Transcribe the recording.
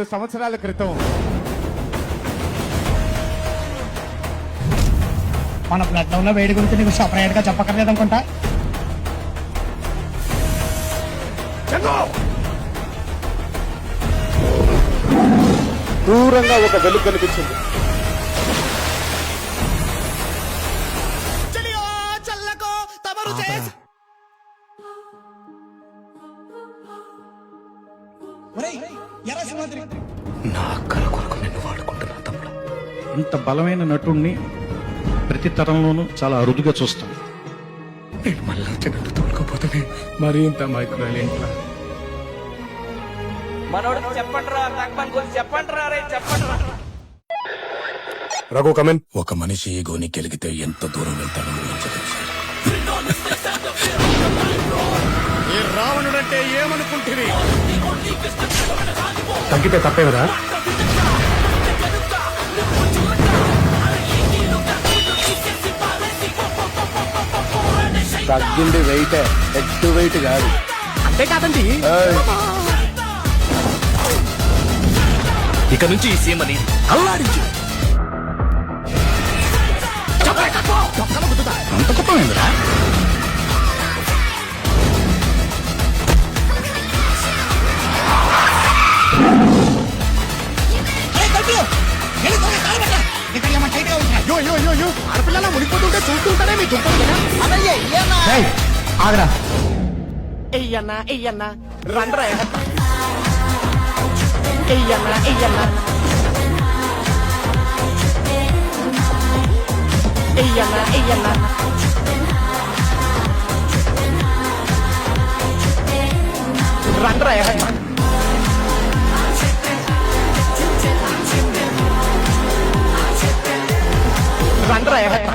5 సంవత్సరాల క్రితం మన బ్లడ్ లో వేడి గురించి నీకు సపరేట్ గా చెప్పక్కర్లేదు అనుకుంటా. దూరంగా ఒక వెలుగు కనిపించింది. నా అక్కల కొరకు నిన్ను వాడుకుంటున్నా తమ్ముడు. ఇంత బలమైన నటుణ్ణి ప్రతి తరంలోనూ చాలా అరుదుగా చూస్తాం. నేను మళ్ళా జగత్తు తోలుకోపోతానే. మరి ఇంత మైక్రోలేంట్రా మనోడు చెప్పండిరా, తక్కువని గురించి చెప్పండిరా, రే చెప్పండిరా. రఘు కమెన్. ఒక మనిషి ఈగోని గెలిగితే ఎంత దూరం వెళ్తాడో ఊహించగలరు. ఈ రావణుడంటే ఏమనుకుంటుంది? తగ్గితే తప్పే కదా. తగ్గింది వెయిటే, హెడ్ వెయిట్ కాదు. అంతే కాదండి. ఇక నుంచి ఈ సీమని అల్లాడించు. అంత కుప్పమైందిరా. ఆడపిల్లలా మునిపోతుంటే చూస్తుంటానే మీ ఆగరా ఎయ్యన్నా ఎయ్యన్నా రండ్రా. ఎయ్యన్నా ఎయ్యన్నా ఎయ్యన్నా ఎయ్యన్నా రండ్రా. రండ్రా.